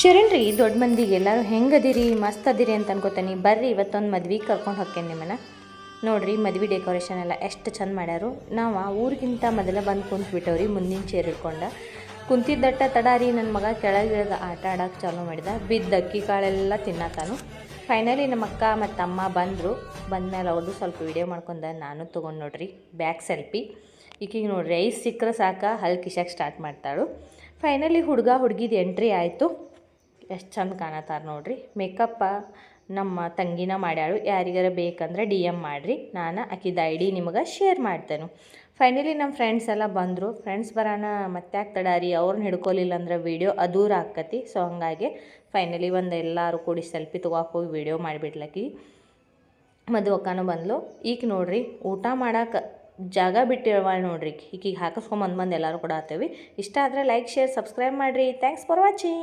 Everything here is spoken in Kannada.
ಶರಣ್ರಿ ದೊಡ್ಡ ಮಂದಿಗೆ ಎಲ್ಲರೂ ಹೆಂಗದಿರಿ ಮಸ್ತ್ ಅದಿರಿ ಅಂತ ಅನ್ಕೋತಾನೆ. ಬರ್ರಿ ಇವತ್ತೊಂದು ಮದ್ವೆಗೆ ಕರ್ಕೊಂಡು ಹೋಗ್ತೇನೆ ನಿಮ್ಮನ್ನು. ನೋಡಿರಿ ಮದ್ವೆ ಡೆಕೋರೇಷನ್ ಎಲ್ಲ ಎಷ್ಟು ಚಂದ ಮಾಡ್ಯಾರು. ನಾವು ಊರಿಗಿಂತ ಮೊದಲ ಬಂದು ಕುಂತ್ಬಿಟ್ಟವ್ರಿ ಮುಂದಿನ ಚೇರ್ ಹಿಡ್ಕೊಂಡು. ಕುಂತಿದ್ದಟ್ಟ ತಡಾರಿ ನನ್ನ ಮಗ ಕೆಳಗಿಳಿದ ಆಟ ಆಡೋಕೆ ಚಾಲೂ ಮಾಡಿದ. ಬಿದ್ದ ಅಕ್ಕಿ ಕಾಳೆಲ್ಲ ತಿನ್ನತಾನು. ಫೈನಲಿ ನಮ್ಮ ಅಕ್ಕ ಮತ್ತು ಅಮ್ಮ ಬಂದರು. ಬಂದಮೇಲೆ ಅವ್ರದ್ದು ಸ್ವಲ್ಪ ವೀಡಿಯೋ ಮಾಡ್ಕೊಂಡ ನಾನು ತೊಗೊಂಡು ನೋಡ್ರಿ ಬ್ಯಾಕ್ ಸೆಲ್ಫಿ. ಈಕಿಗೆ ನೋಡ್ರಿ ಐಸ್ ಸಿಕ್ಕರೆ ಸಾಕ ಹಲ್ ಕಿಶಕ್ಕೆ ಸ್ಟಾರ್ಟ್ ಮಾಡ್ತಾಳು. ಫೈನಲಿ ಹುಡುಗ ಹುಡುಗಿದು ಎಂಟ್ರಿ ಆಯಿತು. ಎಷ್ಟು ಚಂದ ಕಾಣತ್ತಾರ ನೋಡ್ರಿ. ಮೇಕಪ್ಪ ನಮ್ಮ ತಂಗಿನ ಮಾಡ್ಯಾಳು. ಯಾರಿಗಾರ ಬೇಕಂದ್ರೆ DM ಮಾಡಿರಿ, ನಾನು ಆಕಿದ ID ನಿಮಗೆ ಶೇರ್ ಮಾಡ್ತೇನೆ. ಫೈನಲಿ ನಮ್ಮ ಫ್ರೆಂಡ್ಸ್ ಎಲ್ಲ ಬಂದರು. ಫ್ರೆಂಡ್ಸ್ ಬರೋಣ ಮತ್ತ್ಯಾಕೆ ತಡಾರಿ, ಅವ್ರನ್ನ ಹಿಡ್ಕೊಲಿಲ್ಲ ಅಂದ್ರೆ ವೀಡಿಯೋ ಅದೂರ ಆಕ್ಕತಿ. ಸೊ ಹಂಗಾಗಿ ಫೈನಲಿ ಒಂದು ಎಲ್ಲರೂ ಕೂಡಿ ಸೆಲ್ಫಿ ತೊಗೊಕ್ಕೆ ಹೋಗಿ ವೀಡಿಯೋ ಮಾಡಿಬಿಡ್ಲಕ್ಕಿ. ಮದುವಕ್ಕನೂ ಬಂದ್ಲು. ಈಗ ನೋಡ್ರಿ ಊಟ ಮಾಡಕ್ಕೆ ಜಾಗ ಬಿಟ್ಟಿರುವ ನೋಡ್ರಿ. ಈಕಿಗೆ ಹಾಕಿಸ್ಕೊಂಬಂದು ಎಲ್ಲರೂ ಕೂಡ ಆತೇವಿ. ಇಷ್ಟ ಆದರೆ ಲೈಕ್ ಶೇರ್ ಸಬ್ಸ್ಕ್ರೈಬ್ ಮಾಡಿರಿ. Thanks for watching.